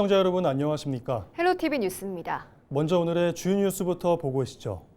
시청자 여러분 안녕하십니까? 헬로티비 뉴스입니다. 먼저 오늘의 주요 뉴스부터 보고 오시죠.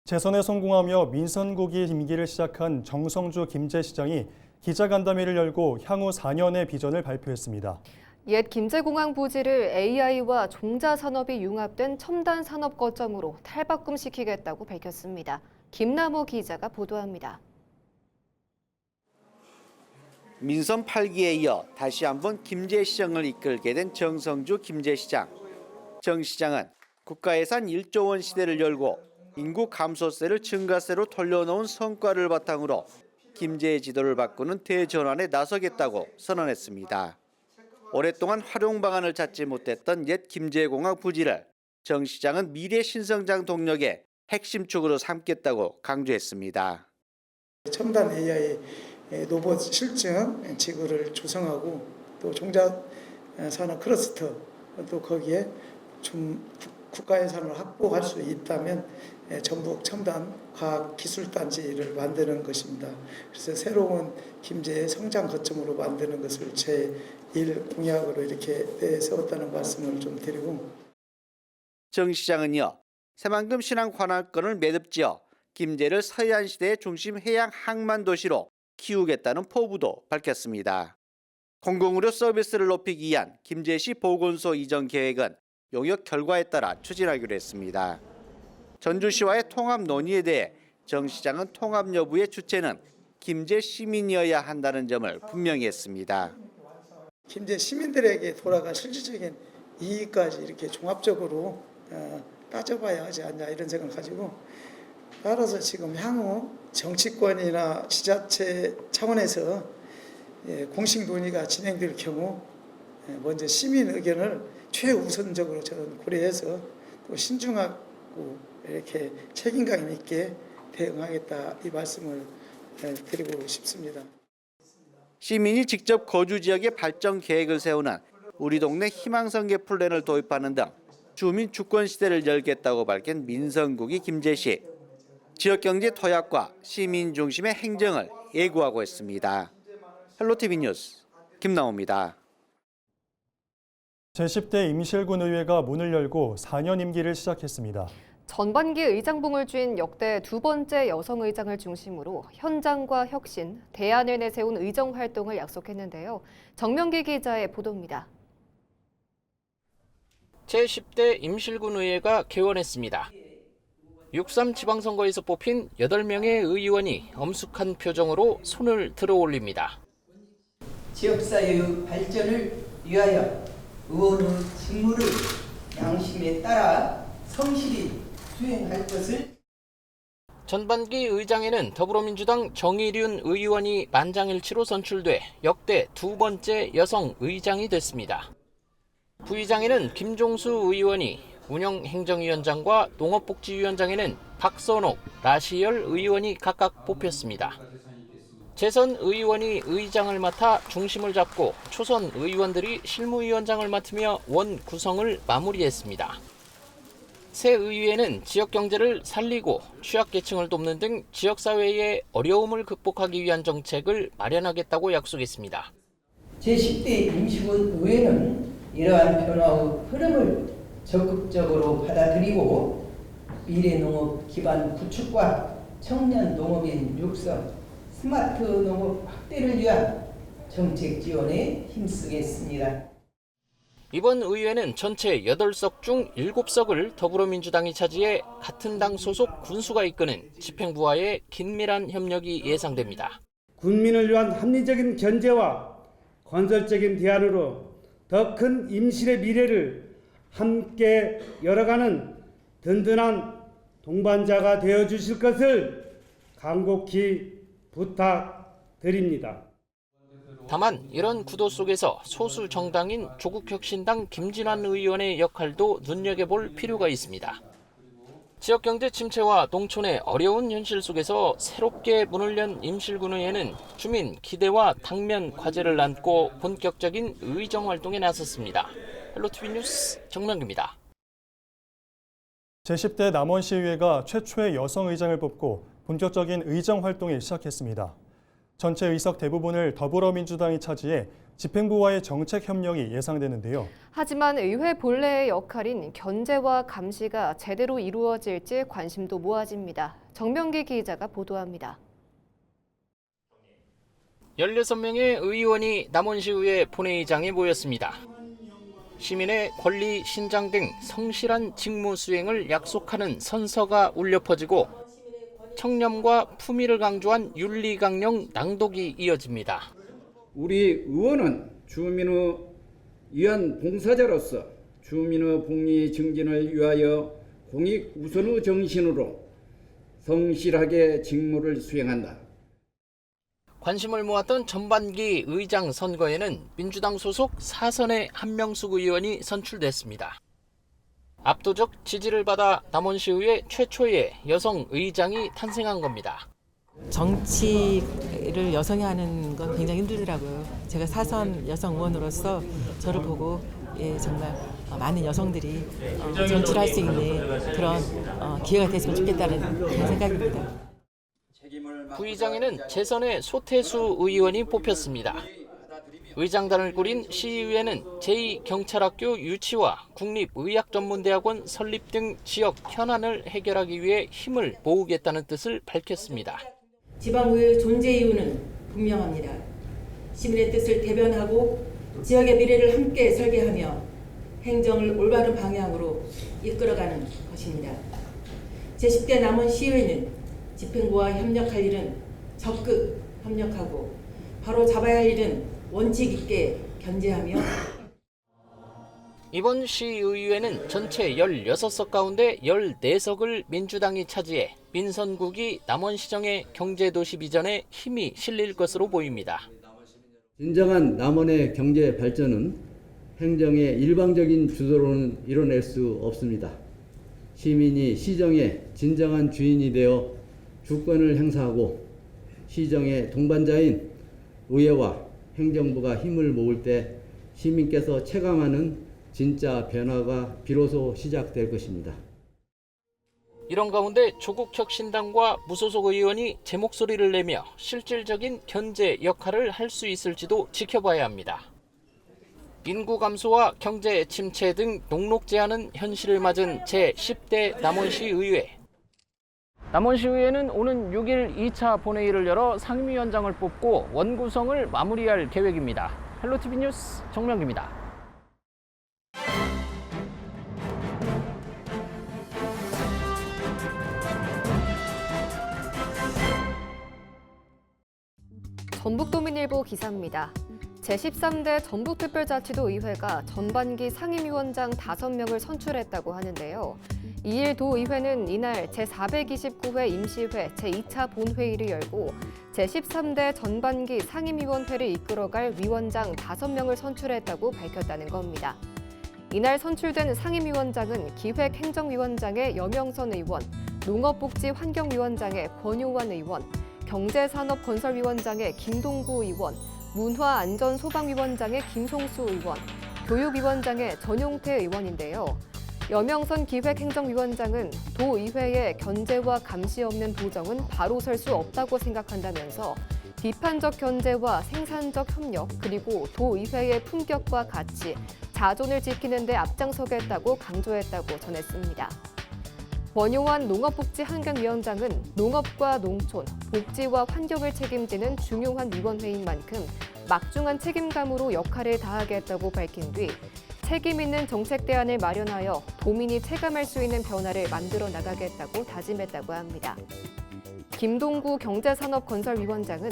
재선에 성공하며 민선국이 임기를 시작한 정성주 김제시장이 기자간담회를 열고 향후 4년의 비전을 발표했습니다. 옛 김제공항 부지를 AI와 종자산업이 융합된 첨단 산업 거점으로 탈바꿈시키겠다고 밝혔습니다. 김남호 기자가 보도합니다. 민선 8기에 이어 다시 한번 김제시장을 이끌게 된 정성주 김제시장. 정 시장은 국가예산 1조 원 시대를 열고 인구 감소세를 증가세로 돌려놓은 성과를 바탕으로 김제의 지도를 바꾸는 대전환에 나서겠다고 선언했습니다. 오랫동안 활용 방안을 찾지 못했던 옛 김제공항 부지를 정 시장은 미래 신성장 동력의 핵심 축으로 삼겠다고 강조했습니다. 첨단 AI 로봇 실증 지구를 조성하고 또 종자 산업 클러스터 또 거기에 좀 국가 예산을 확보할 수 있다면 전북 첨단 과학 기술 단지를 만드는 것입니다. 그래서 새로운 김제의 성장 거점으로 만드는 것을 제1 공약으로 이렇게 세웠다는 말씀을 좀 드리고. 정 시장은요, 새만금 신항 관할권을 매듭지어 김제를 서해안 시대의 중심 해양 항만 도시로 키우겠다는 포부도 밝혔습니다. 공공의료 서비스를 높이기 위한 김제시 보건소 이전 계획은 용역 결과에 따라 추진하기로 했습니다. 전주시와의 통합 논의에 대해 정 시장은 통합 여부의 주체는 김제 시민이어야 한다는 점을 분명히 했습니다. 김제 시민들에게 돌아간 실질적인 이익까지 이렇게 종합적으로 따져봐야 하지 않냐 이런 생각을 가지고, 따라서 지금 향후 정치권이나 지자체 차원에서 공식 논의가 진행될 경우 먼저 시민 의견을 최우선적으로 저는 고려해서 또 신중하고 이렇게 책임감 있게 대응하겠다 이 말씀을 드리고 싶습니다. 시민이 직접 거주 지역의 발전 계획을 세우는 우리 동네 희망성계 플랜을 도입하는 등 주민 주권 시대를 열겠다고 밝힌 민선국이 김제시. 지역경제 토약과 시민 중심의 행정을 예고하고 있습니다. 헬로티비 뉴스 김남호입니다. 제10대 임실군 의회가 문을 열고 4년 임기를 시작했습니다. 전반기 의장봉을 쥔 역대 두 번째 여성 의장을 중심으로 현장과 혁신, 대안을 내세운 의정 활동을 약속했는데요. 정명기 기자의 보도입니다. 제10대 임실군 의회가 개원했습니다. 6.3 지방선거에서 뽑힌 8명의 의원이 엄숙한 표정으로 손을 들어 올립니다. 지역사회의 발전을 위하여 의원의 직무를 양심에 따라 성실히 수행할 것을. 전반기 의장에는 더불어민주당 정의륜 의원이 만장일치로 선출돼 역대 두 번째 여성 의장이 됐습니다. 부의장에는 김종수 의원이, 운영행정위원장과 농업복지위원장에는 박선옥, 라시열 의원이 각각 뽑혔습니다. 재선 의원이 의장을 맡아 중심을 잡고 초선 의원들이 실무위원장을 맡으며 원 구성을 마무리했습니다. 새 의회는 지역 경제를 살리고 취약계층을 돕는 등 지역사회의 어려움을 극복하기 위한 정책을 마련하겠다고 약속했습니다. 제10대 임실군 의회는 이러한 변화의 흐름을 적극적으로 받아들이고 미래농업 기반 구축과 청년 농업인 육성, 스마트 농업 확대를 위한 정책 지원에 힘쓰겠습니다. 이번 의회는 전체 8석 중 7석을 더불어민주당이 차지해 같은 당 소속 군수가 이끄는 집행부와의 긴밀한 협력이 예상됩니다. 국민을 위한 합리적인 견제와 건설적인 대안으로 더 큰 임실의 미래를 함께 열어가는 든든한 동반자가 되어주실 것을 간곡히 부탁드립니다. 다만 이런 구도 속에서 소수 정당인 조국혁신당 김진환 의원의 역할도 눈여겨볼 필요가 있습니다. 지역경제 침체와 농촌의 어려운 현실 속에서 새롭게 문을 연 임실군 의회는 주민 기대와 당면 과제를 안고 본격적인 의정 활동에 나섰습니다. 헬로티비 뉴스 정명규입니다. 제10대 남원시의회가 최초의 여성 의장을 뽑고 본격적인 의정 활동을 시작했습니다. 전체 의석 대부분을 더불어민주당이 차지해 집행부와의 정책 협력이 예상되는데요. 하지만 의회 본래의 역할인 견제와 감시가 제대로 이루어질지 관심도 모아집니다. 정명기 기자가 보도합니다. 16명의 의원이 남원시의회 본회의장에 모였습니다. 시민의 권리 신장 등 성실한 직무 수행을 약속하는 선서가 울려 퍼지고 청렴과 품위를 강조한 윤리강령 낭독이 이어집니다. 우리 의원은 주민의 위한 봉사자로서 주민의 복리 증진을 위하여 공익 우선의 정신으로 성실하게 직무를 수행한다. 관심을 모았던 전반기 의장 선거에는 민주당 소속 사선의 한명숙 의원이 선출됐습니다. 압도적 지지를 받아 남원시의회 최초의 여성 의장이 탄생한 겁니다. 정치를 여성이 하는 건 굉장히 힘들더라고요. 제가 사선 여성 의원으로서 저를 보고 정말 많은 여성들이 정치를 할 수 있는 그런 기회가 됐으면 좋겠다는 그런 생각입니다. 부의장에는 재선의 소태수 의원이 뽑혔습니다. 의장단을 꾸린 시의회는 제2경찰학교 유치와 국립의학전문대학원 설립 등 지역 현안을 해결하기 위해 힘을 모으겠다는 뜻을 밝혔습니다. 지방의회 존재 이유는 분명합니다. 시민의 뜻을 대변하고 지역의 미래를 함께 설계하며 행정을 올바른 방향으로 이끌어가는 것입니다. 제10대 남원시의회는 집행부와 협력할 일은 적극 협력하고 바로 잡아야 할 일은 원칙 있게 견제하며 이번 시의회는 전체 16석 가운데 14석을 민주당이 차지해 민선국이 남원시정의 경제도시 비전에 힘이 실릴 것으로 보입니다. 진정한 남원의 경제 발전은 행정의 일방적인 주도로는 이뤄낼 수 없습니다. 시민이 시정의 진정한 주인이 되어 주권을 행사하고 시정의 동반자인 의회와 행정부가 힘을 모을 때 시민께서 체감하는 진짜 변화가 비로소 시작될 것입니다. 이런 가운데 조국혁신당과 무소속 의원이 제 목소리를 내며 실질적인 견제 역할을 할 수 있을지도 지켜봐야 합니다. 인구 감소와 경제 침체 등 녹록 제한은 현실을 맞은 제10대 남원시 의회. 남원시 의회는 오는 6일 2차 본회의를 열어 상임위원장을 뽑고 원구성을 마무리할 계획입니다. 헬로티비 뉴스 정명기입니다. 전북도민일보 기사입니다. 제13대 전북특별자치도의회가 전반기 상임위원장 5명을 선출했다고 하는데요. 2일 도의회는 이날 제429회 임시회 제2차 본회의를 열고 제13대 전반기 상임위원회를 이끌어갈 위원장 5명을 선출했다고 밝혔다는 겁니다. 이날 선출된 상임위원장은 기획행정위원장의 여명선 의원, 농업복지환경위원장의 권효환 의원, 경제산업건설위원장의 김동구 의원, 문화안전소방위원장의 김송수 의원, 교육위원장의 전용태 의원인데요. 여명선 기획행정위원장은 도의회의 견제와 감시 없는 도정은 바로 설 수 없다고 생각한다면서 비판적 견제와 생산적 협력 그리고 도의회의 품격과 가치, 자존을 지키는 데 앞장서겠다고 강조했다고 전했습니다. 권효환 농업복지환경위원장은 농업과 농촌, 복지와 환경을 책임지는 중요한 위원회인 만큼 막중한 책임감으로 역할을 다하겠다고 밝힌 뒤 책임 있는 정책 대안을 마련하여 도민이 체감할 수 있는 변화를 만들어 나가겠다고 다짐했다고 합니다. 김동구 경제산업건설위원장은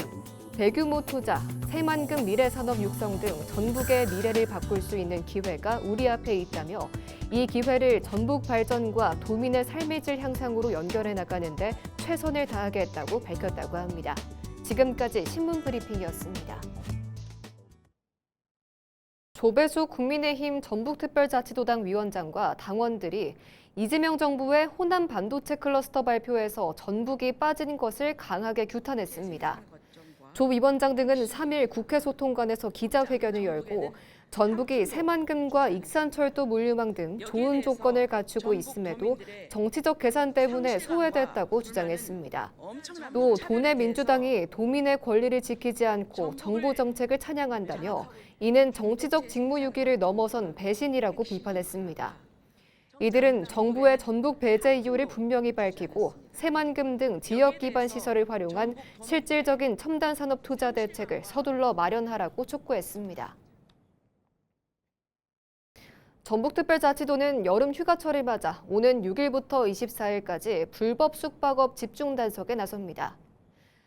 대규모 투자, 새만금 미래산업 육성 등 전북의 미래를 바꿀 수 있는 기회가 우리 앞에 있다며 이 기회를 전북 발전과 도민의 삶의 질 향상으로 연결해 나가는 데 최선을 다하겠다고 밝혔다고 합니다. 지금까지 신문 브리핑이었습니다. 조배수 국민의힘 전북특별자치도당 위원장과 당원들이 이재명 정부의 호남 반도체 클러스터 발표에서 전북이 빠진 것을 강하게 규탄했습니다. 조 위원장 등은 3일 국회 소통관에서 기자회견을 열고 전북이 새만금과 익산철도 물류망 등 좋은 조건을 갖추고 있음에도 정치적 계산 때문에 소외됐다고 주장했습니다. 또 도내 민주당이 도민의 권리를 지키지 않고 정부 정책을 찬양한다며 이는 정치적 직무유기를 넘어선 배신이라고 비판했습니다. 이들은 정부의 전북 배제 이유를 분명히 밝히고 새만금 등 지역 기반 시설을 활용한 실질적인 첨단 산업 투자 대책을 서둘러 마련하라고 촉구했습니다. 전북특별자치도는 여름 휴가철을 맞아 오는 6일부터 24일까지 불법 숙박업 집중 단속에 나섭니다.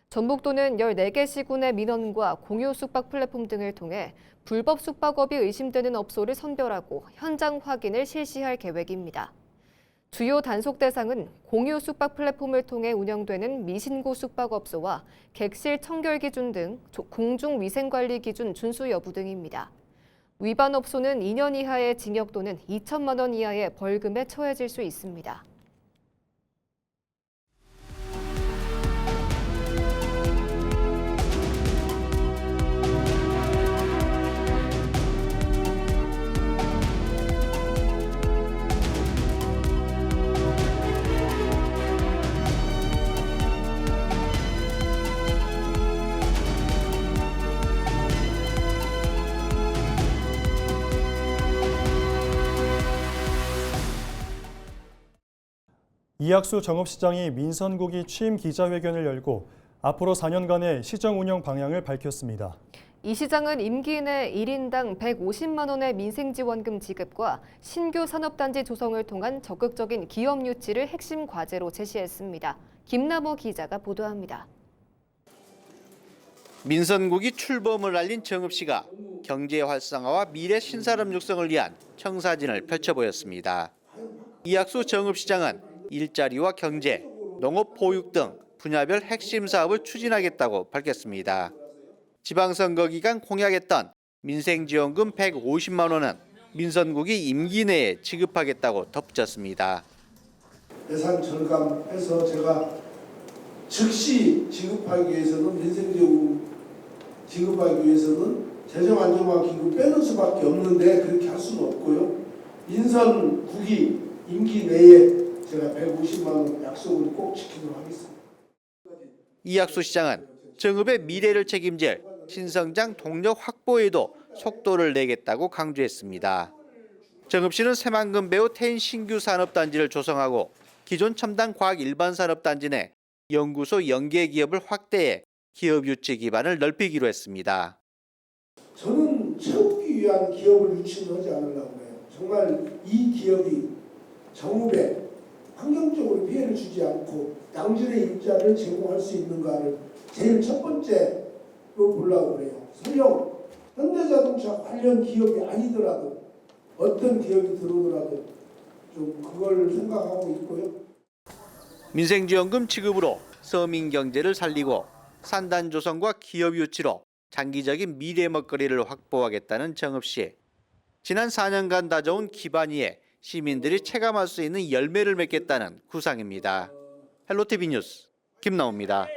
전북도는 14개 시군의 민원과 공유 숙박 플랫폼 등을 통해 불법 숙박업이 의심되는 업소를 선별하고 현장 확인을 실시할 계획입니다. 주요 단속 대상은 공유 숙박 플랫폼을 통해 운영되는 미신고 숙박업소와 객실 청결 기준 등 공중위생관리 기준 준수 여부 등입니다. 위반 업소는 2년 이하의 징역 또는 2천만 원 이하의 벌금에 처해질 수 있습니다. 이학수 정읍시장이 민선국이 취임 기자회견을 열고 앞으로 4년간의 시정 운영 방향을 밝혔습니다. 이 시장은 임기 내 1인당 150만 원의 민생지원금 지급과 신규 산업단지 조성을 통한 적극적인 기업 유치를 핵심 과제로 제시했습니다. 김남호 기자가 보도합니다. 민선국이 출범을 알린 정읍시가 경제 활성화와 미래 신산업 육성을 위한 청사진을 펼쳐 보였습니다. 이학수 정읍시장은 일자리와 경제, 농업 보육 등 분야별 핵심 사업을 추진하겠다고 밝혔습니다. 지방선거 기간 공약했던 민생지원금 150만 원은 민선국이 임기 내에 지급하겠다고 덧붙였습니다. 예산 절감해서 제가 즉시 지급하기 위해서는 민생지원금 지급하기 위해서는 재정안정화기금 빼는 수밖에 없는데 그렇게 할 수는 없고요. 민선국이 임기 내에 제가 150만 원 약속을 꼭 지키도록 하겠습니다. 이학수 시장은 정읍의 미래를 책임질 신성장 동력 확보에도 속도를 내겠다고 강조했습니다. 정읍시는 새만금 배후 태인 신규 산업단지를 조성하고 기존 첨단 과학 일반 산업단지 내 연구소 연계 기업을 확대해 기업 유치 기반을 넓히기로 했습니다. 저는 채우기 위한 기업을 유치는 하지 않으려고 해요. 정말 이 기업이 정읍에 환경적으로 피해를 주지 않고 양질의 일자리를 제공할 수 있는가를 제일 첫 번째로 보려고 해요. 설령 현대자동차 관련 기업이 아니더라도 어떤 기업이 들어오더라도 좀 그걸 생각하고 있고요. 민생지원금 지급으로 서민 경제를 살리고 산단 조성과 기업 유치로 장기적인 미래 먹거리를 확보하겠다는 정읍시. 지난 4년간 다져온 기반 위에 시민들이 체감할 수 있는 열매를 맺겠다는 구상입니다. 헬로티비 뉴스 김나옵니다.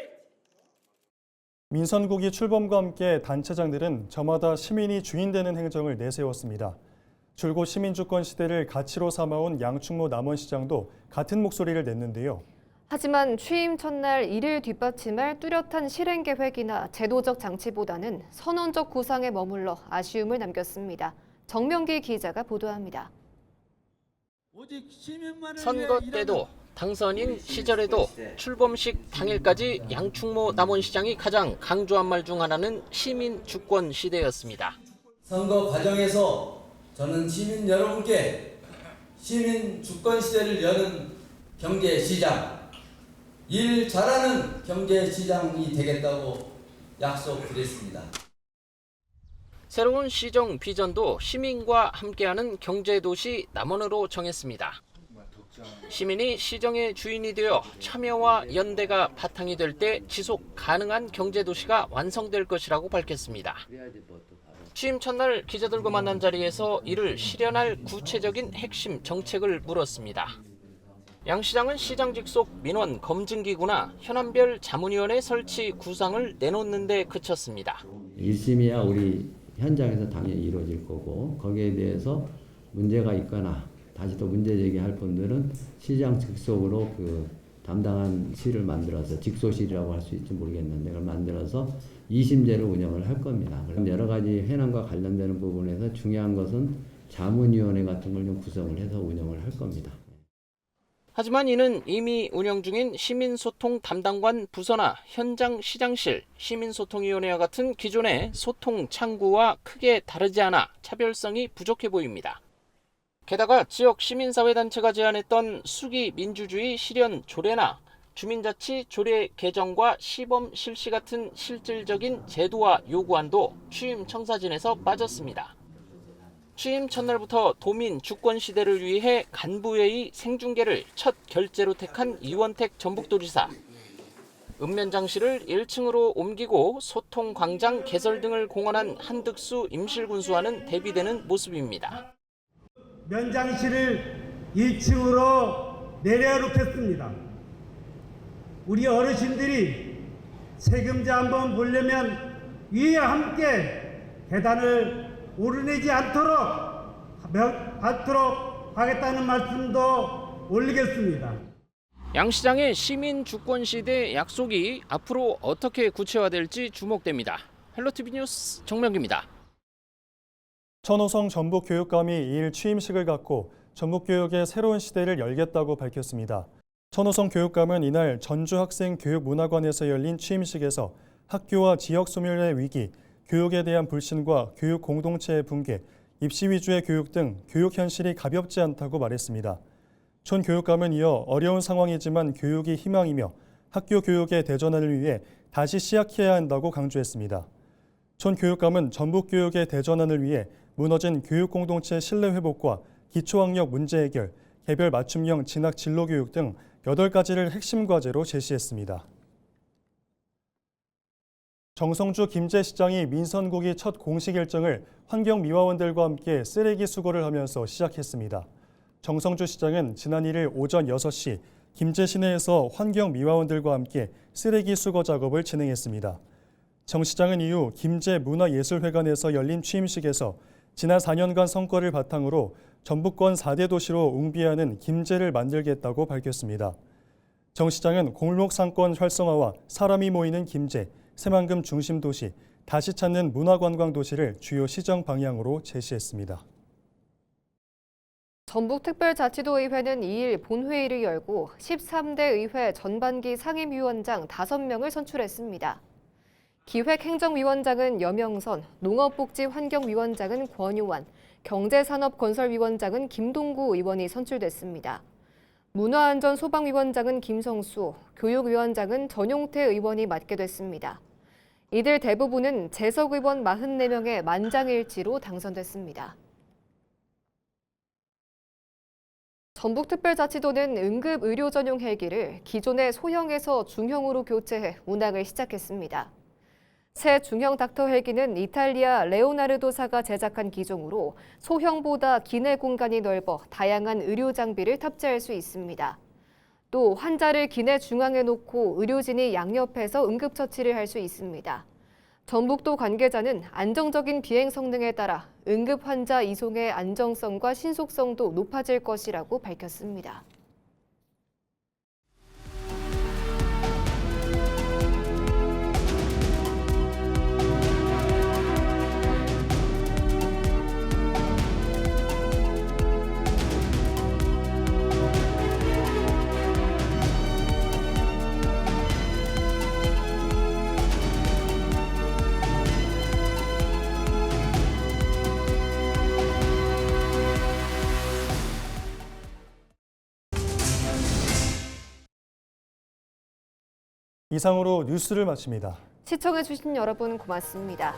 민선국이 출범과 함께 단체장들은 저마다 시민이 주인되는 행정을 내세웠습니다. 줄곧 시민주권 시대를 가치로 삼아온 양충모 남원시장도 같은 목소리를 냈는데요. 하지만 취임 첫날 이를 뒷받침할 뚜렷한 실행 계획이나 제도적 장치보다는 선언적 구상에 머물러 아쉬움을 남겼습니다. 정명기 기자가 보도합니다. 선거 때도 당선인 시절에도 출범식 당일까지 양충모 남원시장이 가장 강조한 말 중 하나는 시민 주권 시대였습니다. 선거 과정에서 저는 시민 여러분께 시민 주권 시대를 여는 경제시장, 일 잘하는 경제시장이 되겠다고 약속드렸습니다. 새로운 시정 비전도 시민과 함께하는 경제도시 남원으로 정했습니다. 시민이 시정의 주인이 되어 참여와 연대가 바탕이 될 때 지속 가능한 경제도시가 완성될 것이라고 밝혔습니다. 취임 첫날 기자들과 만난 자리에서 이를 실현할 구체적인 핵심 정책을 물었습니다. 양 시장은 시장 직속 민원 검증기구나 현안별 자문위원회 설치 구상을 내놓는 데 그쳤습니다. 1심이야 우리 현장에서 당연히 이루어질 거고 거기에 대해서 문제가 있거나 다시 또 문제 제기할 분들은 시장 직속으로 그 담당한 실을 만들어서 직소실이라고 할 수 있을지 모르겠는데 그걸 만들어서 2심제로 운영을 할 겁니다. 그럼 여러 가지 현안과 관련되는 부분에서 중요한 것은 자문위원회 같은 걸 좀 구성을 해서 운영을 할 겁니다. 하지만 이는 이미 운영 중인 시민소통 담당관 부서나 현장 시장실, 시민소통위원회와 같은 기존의 소통 창구와 크게 다르지 않아 차별성이 부족해 보입니다. 게다가 지역 시민사회단체가 제안했던 수기 민주주의 실현 조례나 주민자치 조례 개정과 시범 실시 같은 실질적인 제도화 요구안도 취임 청사진에서 빠졌습니다. 취임 첫날부터 도민 주권 시대를 위해 간부회의 생중계를 첫 결제로 택한 이원택 전북도지사. 읍면장실을 1층으로 옮기고 소통광장 개설 등을 공언한 한득수 임실군수와는 대비되는 모습입니다. 면장실을 1층으로 내려놓겠습니다. 우리 어르신들이 세금자 한번 보려면 위에 함께 계단을 오르내지 않도록 하겠다는 말씀도 올리겠습니다. 양 시장의 시민 주권 시대 약속이 앞으로 어떻게 구체화될지 주목됩니다. 헬로티비 뉴스 정명기입니다. 천호성 전북교육감이 2일 취임식을 갖고 전북교육의 새로운 시대를 열겠다고 밝혔습니다. 천호성 교육감은 이날 전주학생교육문화관에서 열린 취임식에서 학교와 지역 소멸의 위기, 교육에 대한 불신과 교육 공동체의 붕괴, 입시 위주의 교육 등 교육 현실이 가볍지 않다고 말했습니다. 촌 교육감은 이어 어려운 상황이지만 교육이 희망이며 학교 교육의 대전환을 위해 다시 시작해야 한다고 강조했습니다. 촌 교육감은 전북 교육의 대전환을 위해 무너진 교육 공동체 신뢰 회복과 기초학력 문제 해결, 개별 맞춤형 진학 진로 교육 등 8가지를 핵심 과제로 제시했습니다. 정성주 김제시장이 민선국이 첫 공식 일정을 환경미화원들과 함께 쓰레기 수거를 하면서 시작했습니다. 정성주 시장은 지난 1일 오전 6시 김제 시내에서 환경미화원들과 함께 쓰레기 수거 작업을 진행했습니다. 정 시장은 이후 김제 문화예술회관에서 열린 취임식에서 지난 4년간 성과를 바탕으로 전북권 4대 도시로 웅비하는 김제를 만들겠다고 밝혔습니다. 정 시장은 골목 상권 활성화와 사람이 모이는 김제, 새만금 중심 도시, 다시 찾는 문화관광 도시를 주요 시정 방향으로 제시했습니다. 전북특별자치도의회는 2일 본회의를 열고 13대 의회 전반기 상임위원장 5명을 선출했습니다. 기획행정위원장은 여명선, 농업복지환경위원장은 권유환, 경제산업건설위원장은 김동구 의원이 선출됐습니다. 문화안전소방위원장은 김성수, 교육위원장은 전용태 의원이 맡게 됐습니다. 이들 대부분은 재석 의원 44명의 만장일치로 당선됐습니다. 전북특별자치도는 응급의료 전용 헬기를 기존의 소형에서 중형으로 교체해 운항을 시작했습니다. 새 중형 닥터 헬기는 이탈리아 레오나르도사가 제작한 기종으로 소형보다 기내 공간이 넓어 다양한 의료 장비를 탑재할 수 있습니다. 또 환자를 기내 중앙에 놓고 의료진이 양옆에서 응급처치를 할 수 있습니다. 전북도 관계자는 안정적인 비행 성능에 따라 응급 환자 이송의 안정성과 신속성도 높아질 것이라고 밝혔습니다. 이상으로 뉴스를 마칩니다. 시청해주신 여러분 고맙습니다.